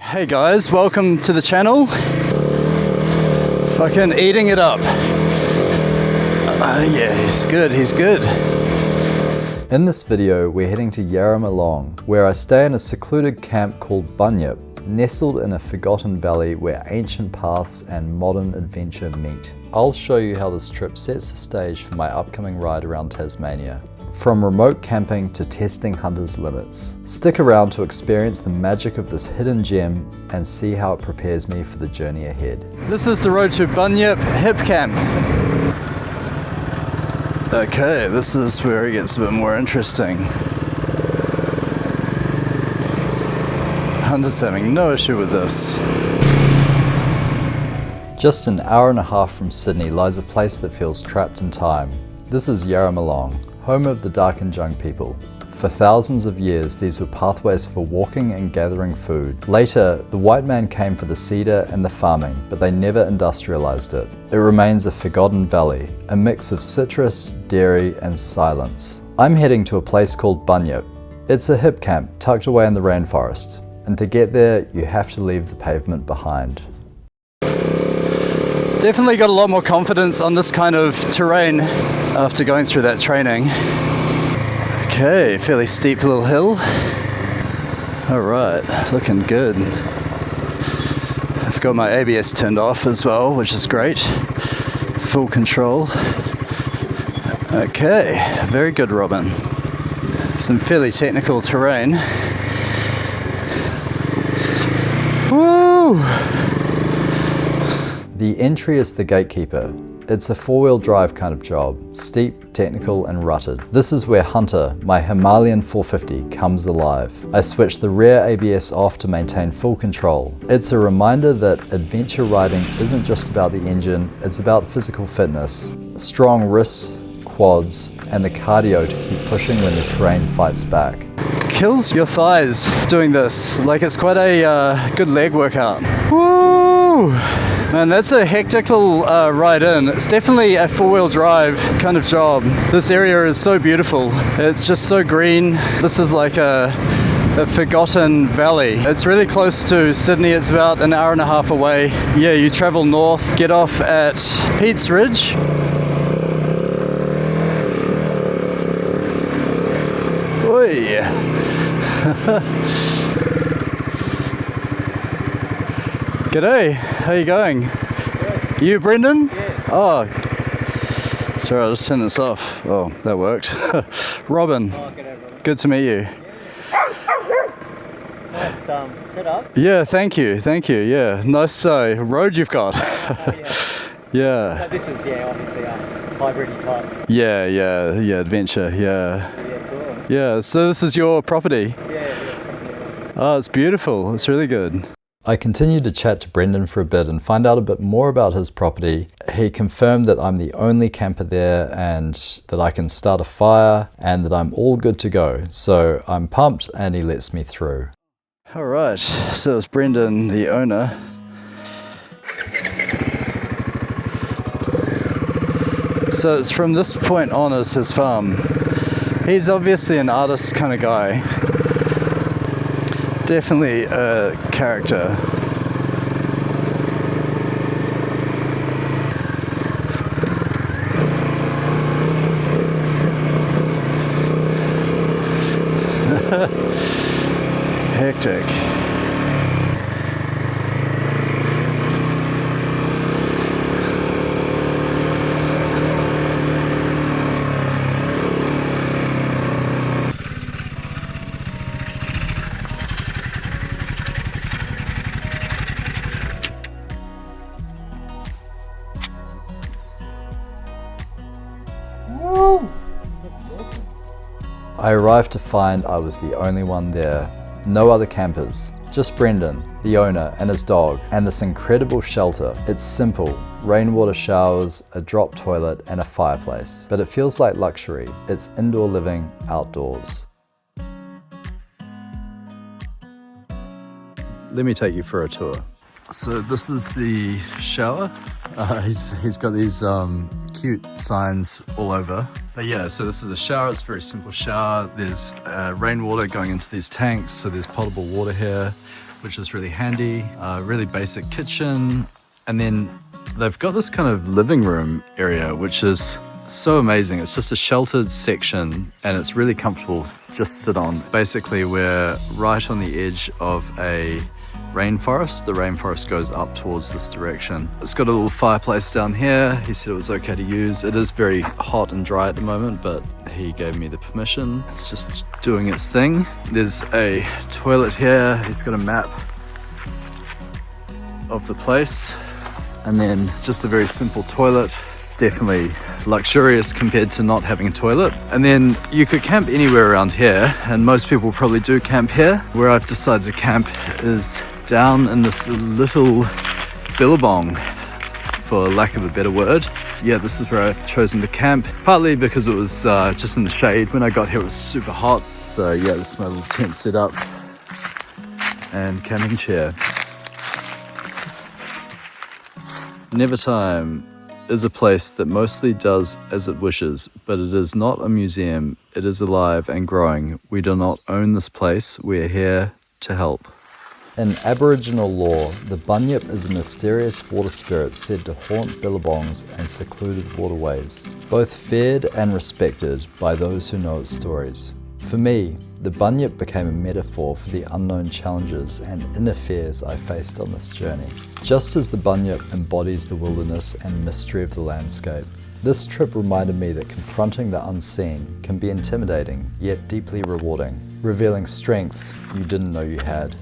Hey guys, welcome to the channel. Fucking eating it up. Yeah, he's good. In this video, we're heading to Yarramalong, where I stay in a secluded camp called Bunyip, nestled in a forgotten valley where ancient paths and modern adventure meet. I'll show you how this trip sets the stage for my upcoming ride around Tasmania. From remote camping to testing hunters' limits. Stick around to experience the magic of this hidden gem and see how it prepares me for the journey ahead. This is the road to Bunyip Hipcamp. Okay, this is where it gets a bit more interesting. Hunters having no issue with this. Just an hour and a half from Sydney lies a place that feels trapped in time. This is Yarramalong, home of the Darkinjung people. For thousands of years, these were pathways for walking and gathering food. Later, the white man came for the cedar and the farming, but they never industrialized it. It remains a forgotten valley, a mix of citrus, dairy, and silence. I'm heading to a place called Bunyip. It's a hip camp tucked away in the rainforest, and to get there, you have to leave the pavement behind. Definitely got a lot more confidence on this kind of terrain after going through that training. Okay, fairly steep little hill. Alright, looking good. I've got my ABS turned off as well, which is great. Full control. Okay, very good, Robin. Some fairly technical terrain. Woo! The entry is the gatekeeper. It's a four-wheel drive kind of job, steep, technical, and rutted. This is where Hunter, my Himalayan 450, comes alive. I switch the rear ABS off to maintain full control. It's a reminder that adventure riding isn't just about the engine, it's about physical fitness, strong wrists, quads, and the cardio to keep pushing when the terrain fights back. Kills your thighs doing this. Like, it's quite a good leg workout. Woo! Man, that's a hectic little ride in. It's definitely a four-wheel drive kind of job. This area is so beautiful. It's just so green. This is like a forgotten valley. It's really close to Sydney. It's about an hour and a half away. Yeah, you travel north, get off at Pete's Ridge. Oi! G'day, how you going? Good. You Brendan? Yeah. Oh, sorry, I'll just turn this off. Oh, that worked. Robin, Oh, g'day, Robin. good to meet you. Nice setup. Yeah, thank you, yeah. Nice road you've got. Yeah. So this is, obviously a hybrid type. Yeah, adventure, yeah. Yeah, cool. Yeah, so this is your property? Yeah. Oh, it's beautiful, it's really good. I continued to chat to Brendan for a bit and find out a bit more about his property. He confirmed that I'm the only camper there and that I can start a fire and that I'm all good to go. So I'm pumped and he lets me through. All right, so it's Brendan, the owner. So it's from this point on is his farm. He's obviously an artist kind of guy. Definitely a character. Hectic. I arrived to find I was the only one there. No other campers. Just Brendan, the owner, and his dog, and this incredible shelter. It's simple. Rainwater showers, a drop toilet, and a fireplace. But it feels like luxury. It's indoor living, outdoors. Let me take you for a tour. So this is the shower. He's got these cute signs all over. But yeah, so this is a shower. It's a very simple shower. There's rainwater going into these tanks, so there's potable water here. which is really handy. Really basic kitchen. And then they've got this kind of living room area, which is so amazing. It's just a sheltered section and it's really comfortable to just sit on. Basically, we're right on the edge of a rainforest. The rainforest goes up towards this direction. It's got a little fireplace down here. He said it was okay to use. It is very hot and dry at the moment, but he gave me the permission. It's just doing its thing. There's a toilet here. He's got a map of the place. And then just a very simple toilet. Definitely luxurious compared to not having a toilet. And then you could camp anywhere around here, and most people probably do camp here. Where I've decided to camp is down in this little billabong, for lack of a better word. Yeah, this is where I've chosen to camp, partly because it was just in the shade. When I got here it was super hot, so yeah, this is my little tent set up and camping chair. Nevertime is a place that mostly does as it wishes, but it is not a museum. It is alive and growing. We do not own this place. We are here to help. In Aboriginal lore, the Bunyip is a mysterious water spirit said to haunt billabongs and secluded waterways, both feared and respected by those who know its stories. For me, the Bunyip became a metaphor for the unknown challenges and inner fears I faced on this journey. Just as the Bunyip embodies the wilderness and mystery of the landscape, this trip reminded me that confronting the unseen can be intimidating, yet deeply rewarding, revealing strengths you didn't know you had.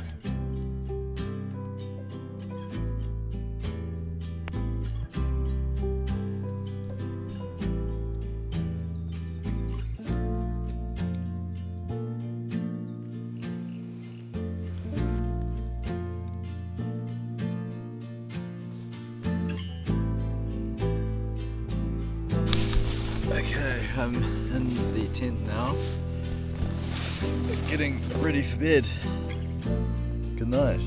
Okay, I'm in the tent now, getting ready for bed. Good night.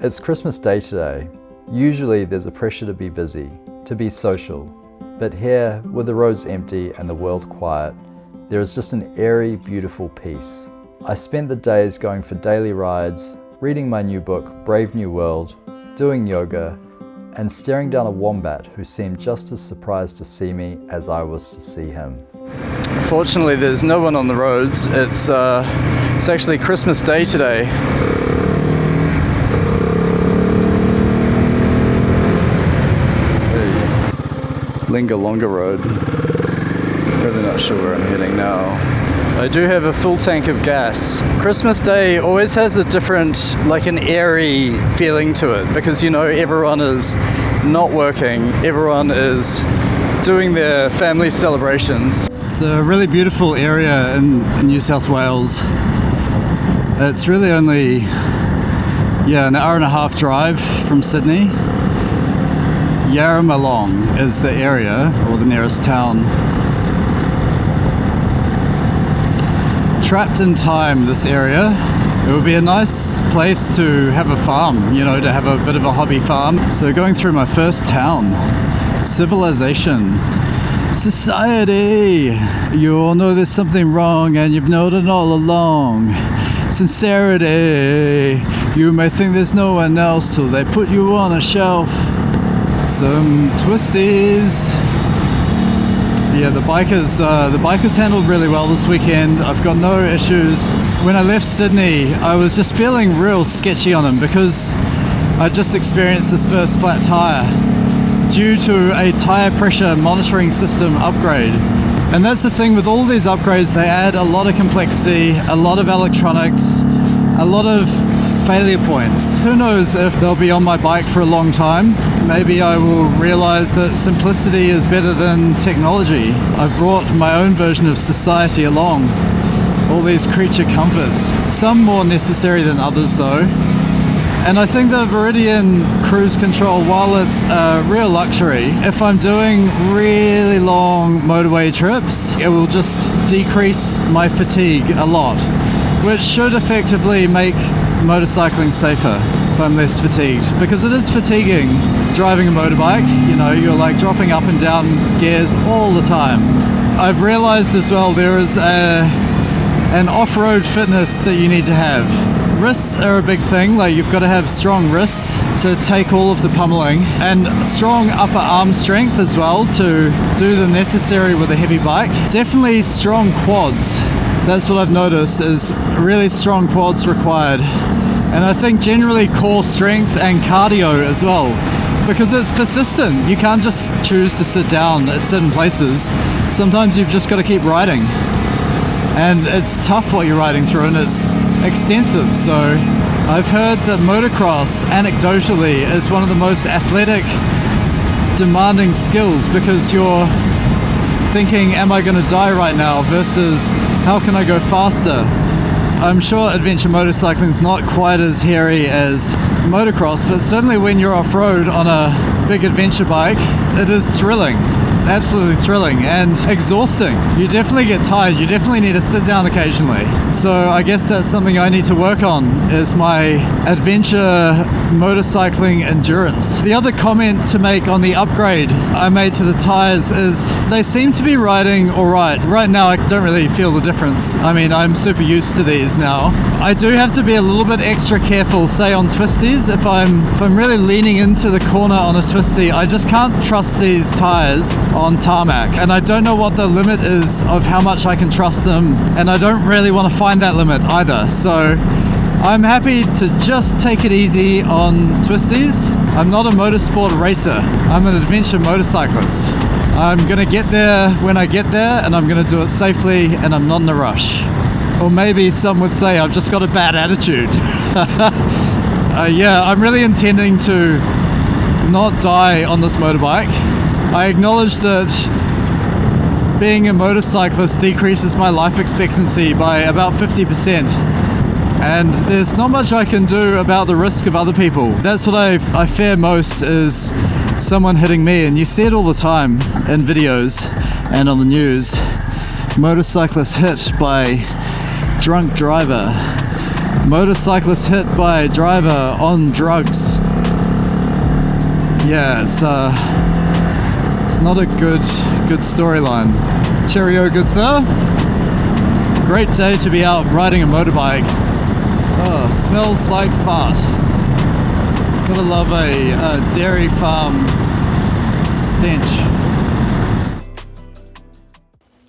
It's Christmas Day today. Usually there's a pressure to be busy, to be social, but here, with the roads empty and the world quiet, there is just an airy, beautiful peace. I spent the days going for daily rides, reading my new book, Brave New World, doing yoga, and staring down a wombat who seemed just as surprised to see me as I was to see him. Fortunately, there's no one on the roads. It's actually Christmas Day today. The Lingalonga Road. Really not sure where I'm heading now. I do have a full tank of gas. Christmas Day always has a different, like an airy feeling to it, because you know everyone is not working, everyone is doing their family celebrations. It's a really beautiful area in New South Wales. It's really only an hour and a half drive from Sydney. Yarramalong is the area, or the nearest town. Trapped in time, this area. It would be a nice place to have a farm, you know, to have a bit of a hobby farm. So going through my first town, civilization, society. You all know there's something wrong and you've known it all along. Sincerity. You may think there's no one else till they put you on a shelf. Some twisties. Yeah, the bike is handled really well this weekend. I've got no issues. When I left Sydney, I was just feeling real sketchy on him because I just experienced this first flat tire due to a tire pressure monitoring system upgrade. And that's the thing with all these upgrades, they add a lot of complexity, a lot of electronics, a lot of failure points. Who knows if they'll be on my bike for a long time. Maybe I will realize that simplicity is better than technology. I've brought my own version of society along. All these creature comforts. Some more necessary than others though. And I think the Viridian cruise control, while it's a real luxury, if I'm doing really long motorway trips, it will just decrease my fatigue a lot, which should effectively make motorcycling safer if I'm less fatigued, because it is fatiguing driving a motorbike. You know, you're like dropping up and down gears all the time. I've realized as well there is a and off-road fitness that you need to have. Wrists are a big thing, like you've got to have strong wrists to take all of the pummeling, and strong upper arm strength as well to do the necessary with a heavy bike. Definitely strong quads. That's what I've noticed, is really strong quads required. And I think generally core strength and cardio as well, because it's persistent. You can't just choose to sit down at certain places. Sometimes you've just got to keep riding. And it's tough what you're riding through, and it's extensive. So I've heard that motocross, anecdotally, is one of the most athletic, demanding skills, because you're thinking, am I going to die right now, versus how can I go faster? I'm sure adventure motorcycling is not quite as hairy as motocross, but certainly when you're off-road on a big adventure bike, it is thrilling. It's absolutely thrilling and exhausting. You definitely get tired. You definitely need to sit down occasionally. So I guess that's something I need to work on, is my adventure motorcycling endurance. The other comment to make on the upgrade I made to the tires is they seem to be riding all right. Right now I don't really feel the difference. I mean, I'm super used to these now. I do have to be a little bit extra careful, say on twisties. If I'm really leaning into the corner on a twisty, I just can't trust these tires on tarmac, and I don't know what the limit is of how much I can trust them, and I don't really want to find that limit either. So I'm happy to just take it easy on twisties. I'm not a motorsport racer. I'm an adventure motorcyclist. I'm gonna get there when I get there, and I'm gonna do it safely, and I'm not in a rush. Or maybe some would say I've just got a bad attitude. Yeah, I'm really intending to not die on this motorbike. I acknowledge that being a motorcyclist decreases my life expectancy by about 50%. And there's not much I can do about the risk of other people. That's what I fear most, is someone hitting me. And you see it all the time in videos and on the news. Motorcyclist hit by drunk driver. Motorcyclist hit by driver on drugs. Yeah, it's not a good storyline. Cheerio, good sir. Great day to be out riding a motorbike. Oh, smells like fart. Gotta love a dairy farm stench.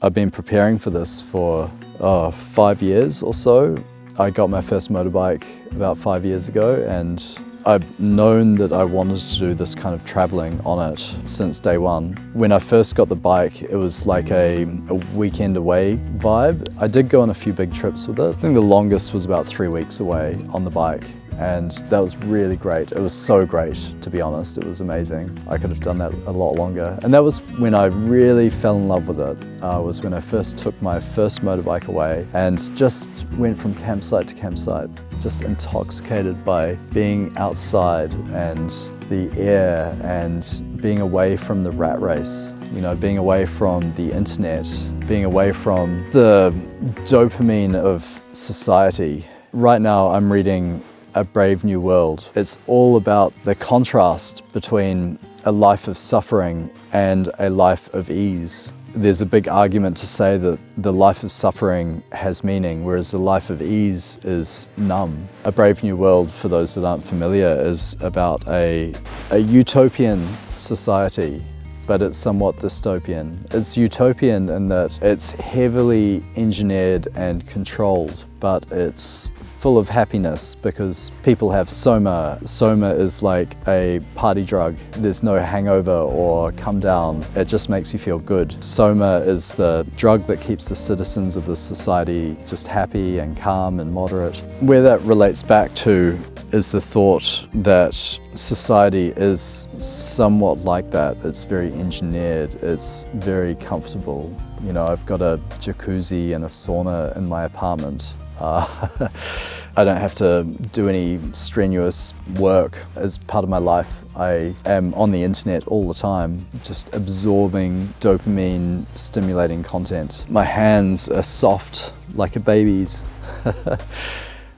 I've been preparing for this for 5 years or so. I got my first motorbike about 5 years ago, and I've known that I wanted to do this kind of traveling on it since day one. When I first got the bike, it was like a weekend away vibe. I did go on a few big trips with it. I think the longest was about 3 weeks away on the bike, and that was really great. It was so great, to be honest. It was amazing. I could have done that a lot longer. And that was when I really fell in love with it, was when I first took my first motorbike away and just went from campsite to campsite, just intoxicated by being outside and the air and being away from the rat race, you know, being away from the internet, being away from the dopamine of society. Right now I'm reading A Brave New World. It's all about the contrast between a life of suffering and a life of ease. There's a big argument to say that the life of suffering has meaning, whereas the life of ease is numb. A Brave New World, for those that aren't familiar, is about a utopian society, but it's somewhat dystopian. It's utopian in that it's heavily engineered and controlled, but it's full of happiness because people have Soma. Soma is like a party drug. There's no hangover or come down. It just makes you feel good. Soma is the drug that keeps the citizens of the society just happy and calm and moderate. Where that relates back to is the thought that society is somewhat like that. It's very engineered, it's very comfortable. You know, I've got a jacuzzi and a sauna in my apartment. I don't have to do any strenuous work. As part of my life, I am on the internet all the time, just absorbing dopamine stimulating content. My hands are soft like a baby's.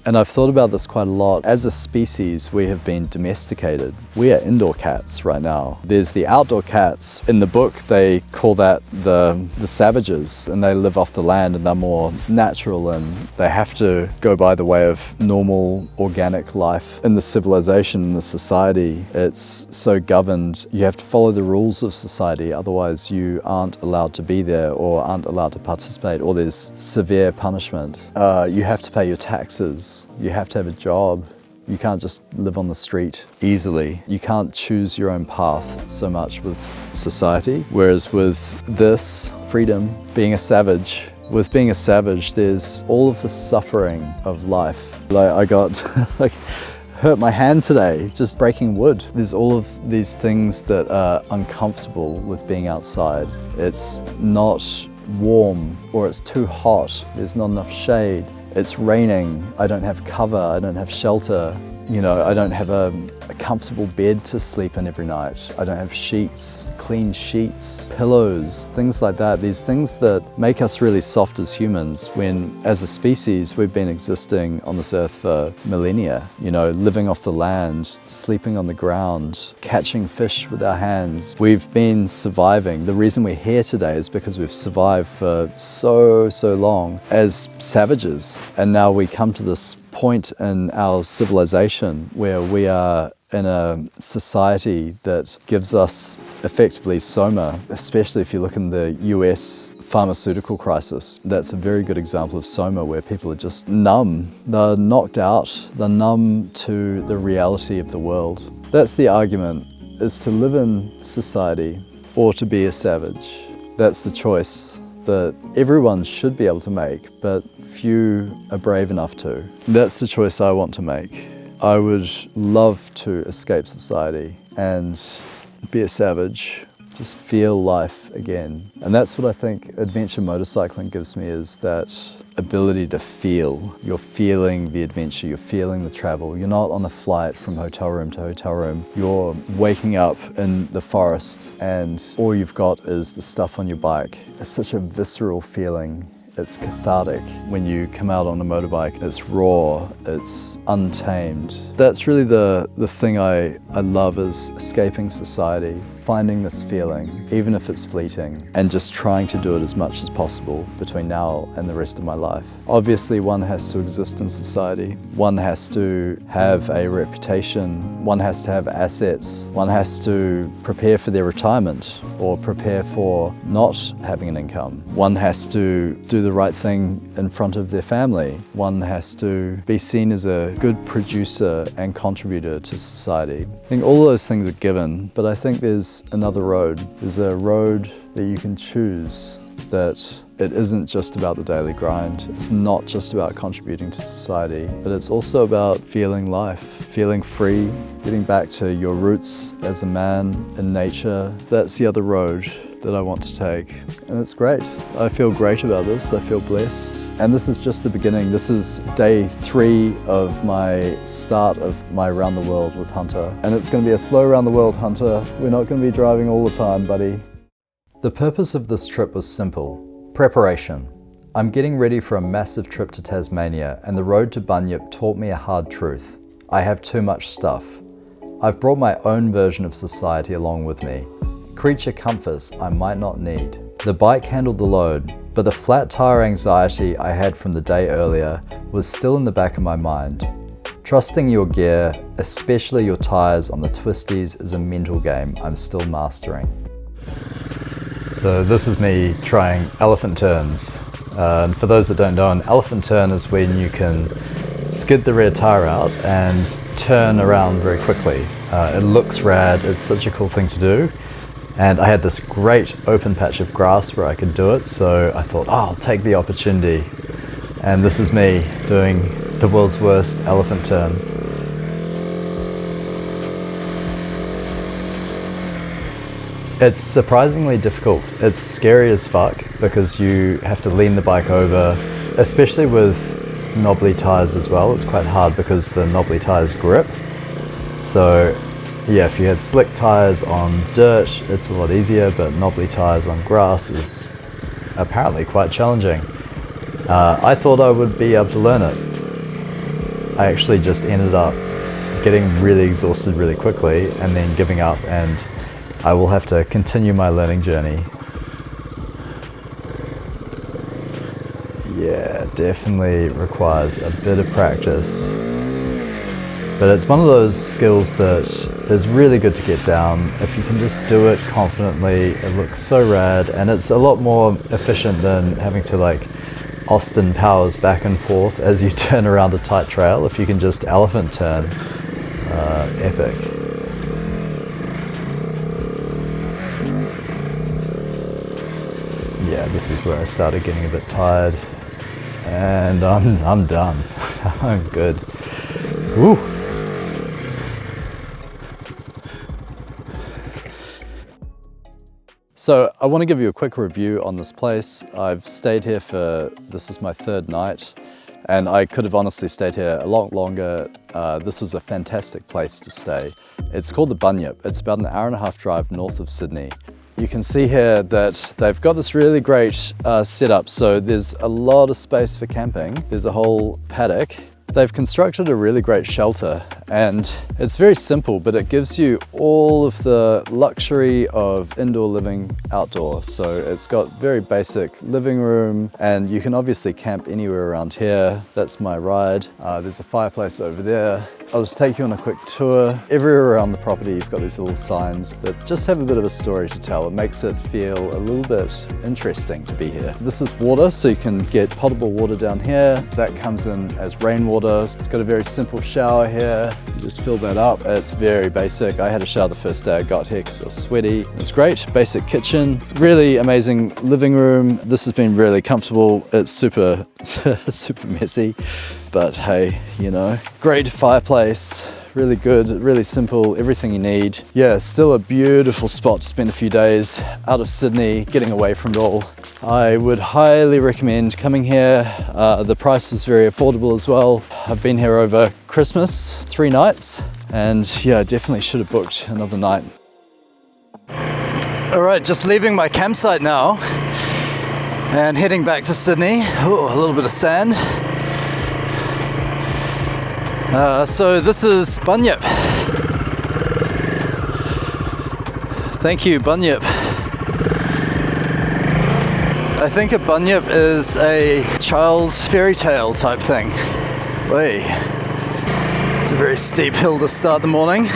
And I've thought about this quite a lot. As a species, we have been domesticated. We are indoor cats right now. There's the outdoor cats. In the book, they call that the savages, and they live off the land and they're more natural and they have to go by the way of normal organic life. In the civilization, in the society, it's so governed. You have to follow the rules of society, otherwise you aren't allowed to be there or aren't allowed to participate, or there's severe punishment. You have to pay your taxes. You have to have a job. You can't just live on the street easily. You can't choose your own path so much with society. Whereas with this freedom, being a savage, there's all of the suffering of life. Like I got hurt my hand today just breaking wood. There's all of these things that are uncomfortable with being outside. It's not warm, or it's too hot. There's not enough shade. It's raining, I don't have cover, I don't have shelter. You know, I don't have a comfortable bed to sleep in every night. I don't have sheets, clean sheets, pillows, things like that. These things that make us really soft as humans when, as a species, we've been existing on this earth for millennia. You know, living off the land, sleeping on the ground, catching fish with our hands. We've been surviving. The reason we're here today is because we've survived for so long as savages. And now we come to this point in our civilization where we are in a society that gives us effectively Soma, especially if you look in the US pharmaceutical crisis. That's a very good example of Soma, where people are just numb. They're knocked out, they're numb to the reality of the world. That's the argument, is to live in society or to be a savage. That's the choice that everyone should be able to make, but few are brave enough to. That's the choice I want to make. I would love to escape society and be a savage, just feel life again. And that's what I think adventure motorcycling gives me, is that ability to feel. You're feeling the adventure, you're feeling the travel. You're not on a flight from hotel room to hotel room. You're waking up in the forest and all you've got is the stuff on your bike. It's such a visceral feeling. It's cathartic when you come out on a motorbike. It's raw, it's untamed. That's really the thing I love, is escaping society, finding this feeling, even if it's fleeting, and just trying to do it as much as possible between now and the rest of my life. Obviously, one has to exist in society. One has to have a reputation. One has to have assets. One has to prepare for their retirement or prepare for not having an income. One has to do the right thing in front of their family. One has to be seen as a good producer and contributor to society. I think all those things are given, but I think there's another road. There's a road that you can choose, that it isn't just about the daily grind. It's not just about contributing to society, but it's also about feeling life, feeling free, getting back to your roots as a man in nature. That's the other road that I want to take, and it's great. I feel great about this. I feel blessed, and this is just the beginning. This is day 3 of my start of my around the world with Hunter, and it's going to be a slow around the world, Hunter. We're not going to be driving all the time, buddy. The purpose of this trip was simple: preparation. I'm getting ready for a massive trip to Tasmania, and the road to Bunyip taught me a hard truth. I have too much stuff. I've brought my own version of society along with me. Creature comforts I might not need. The bike handled the load, but the flat tire anxiety I had from the day earlier was still in the back of my mind. Trusting your gear, especially your tires on the twisties, is a mental game I'm still mastering. So this is me trying elephant turns. And for those that don't know, an elephant turn is when you can skid the rear tire out and turn around very quickly. It looks rad, it's such a cool thing to do. And I had this great open patch of grass where I could do it, so I thought, oh, I'll take the opportunity. And this is me doing the world's worst elephant turn. It's surprisingly difficult. It's scary as fuck because you have to lean the bike over, especially with knobbly tires as well. It's quite hard because the knobbly tires grip. So yeah, if you had slick tires on dirt, it's a lot easier, but knobbly tires on grass is apparently quite challenging. I thought I would be able to learn it. I actually just ended up getting really exhausted really quickly and then giving up, and I will have to continue my learning journey. Yeah, definitely requires a bit of practice. But it's one of those skills that is really good to get down. If you can just do it confidently, it looks so rad, and it's a lot more efficient than having to like Austin Powers back and forth as you turn around a tight trail. If you can just elephant turn, epic. Yeah, this is where I started getting a bit tired, and I'm done. I'm good. Woo. So I want to give you a quick review on this place. I've stayed here this is my third night, and I could have honestly stayed here a lot longer. This was a fantastic place to stay. It's called the Bunyip. It's about an hour-and-a-half drive north of Sydney. You can see here that they've got this really great setup. So there's a lot of space for camping. There's a whole paddock. They've constructed a really great shelter, and it's very simple, but it gives you all of the luxury of indoor living outdoor. So it's got very basic living room, and you can obviously camp anywhere around here. That's my ride. There's a fireplace over there. I'll just take you on a quick tour. Everywhere around the property you've got these little signs that just have a bit of a story to tell. It makes it feel a little bit interesting to be here. This is water, so you can get potable water down here. That comes in as rainwater. It's got a very simple shower here. You just fill that up. It's very basic. I had a shower the first day I got here because I was sweaty. It's great. Basic kitchen. Really amazing living room. This has been really comfortable. It's super, super messy, but hey, you know. Great fireplace. Really good, really simple, everything you need. Yeah, still a beautiful spot to spend a few days out of Sydney, getting away from it all. I would highly recommend coming here. The price was very affordable as well. I've been here over Christmas, 3 nights, and yeah, definitely should have booked another night. All right, just leaving my campsite now and heading back to Sydney. Ooh, a little bit of sand. So this is Bunyip. Thank you, Bunyip. I think a bunyip is a child's fairy tale type thing. Wait, it's a very steep hill to start the morning.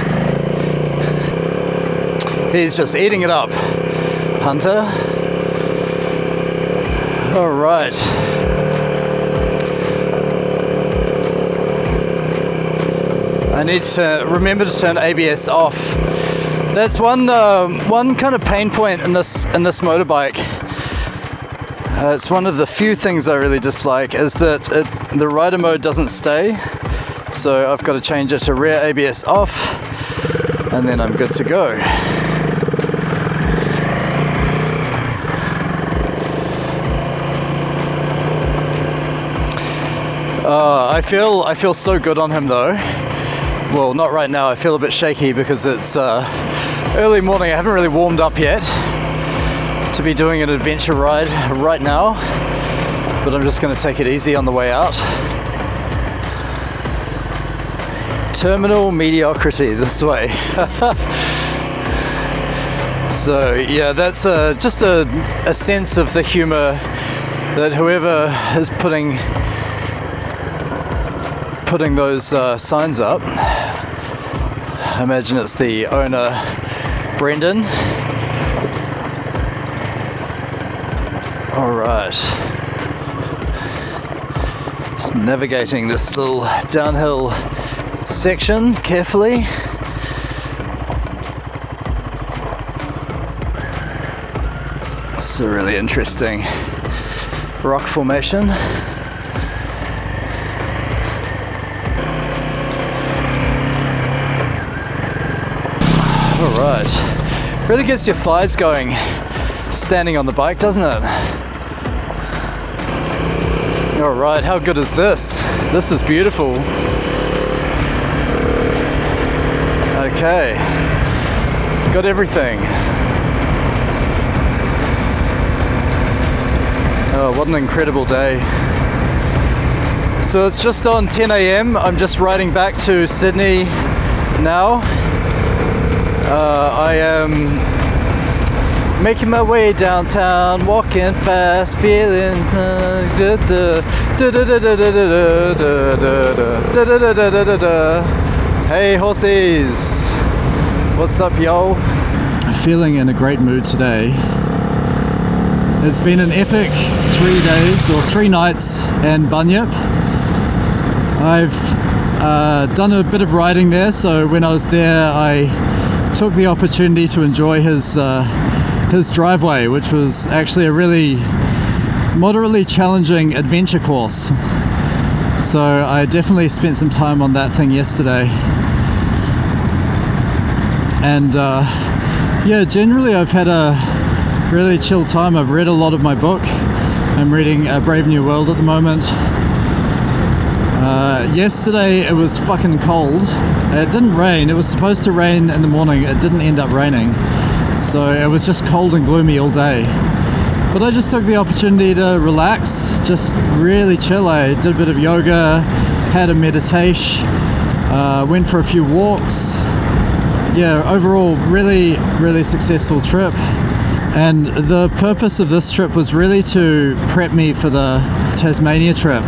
He's just eating it up, Hunter. All right. I need to remember to turn ABS off. That's one kind of pain point in this motorbike. It's one of the few things I really dislike is that the rider mode doesn't stay. So I've got to change it to rear ABS off, and then I'm good to go. I feel so good on him though. Well, not right now. I feel a bit shaky because it's early morning. I haven't really warmed up yet to be doing an adventure ride right now, but I'm just going to take it easy on the way out. Terminal mediocrity this way. So yeah, that's just a sense of the humor that whoever is putting those signs up, I imagine it's the owner, Brendan. All right, just navigating this little downhill section carefully. It's a really interesting rock formation. Alright, really gets your thighs going standing on the bike, doesn't it? Alright, how good is this? This is beautiful. Okay, I've got everything. Oh, what an incredible day. So it's just on 10 a.m. I'm just riding back to Sydney now. I am making my way downtown, walking fast, feeling Hey horsies, what's up yo? Feeling in a great mood today. It's been an epic 3 days or 3 nights in Bunyip. I've done a bit of riding there, so when I was there I took the opportunity to enjoy his driveway, which was actually a really moderately challenging adventure course. So I definitely spent some time on that thing yesterday. And yeah, generally I've had a really chill time. I've read a lot of my book. I'm reading A Brave New World at the moment. Yesterday it was fucking cold. It didn't rain. It was supposed to rain in the morning. It didn't end up raining. So it was just cold and gloomy all day. But I just took the opportunity to relax, just really chill. I did a bit of yoga, had a meditation, went for a few walks. Yeah, overall really successful trip. And the purpose of this trip was really to prep me for the Tasmania trip.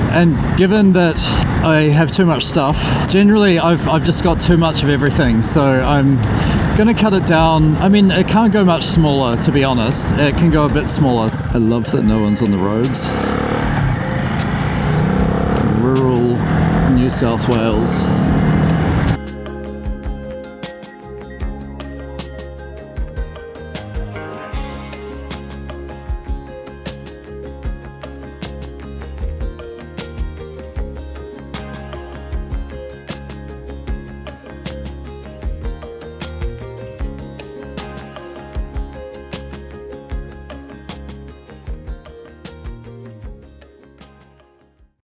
And given that I have too much stuff, generally I've just got too much of everything, so I'm gonna cut it down. I mean, it can't go much smaller, to be honest. It can go a bit smaller. I love that no one's on the roads. Rural New South Wales.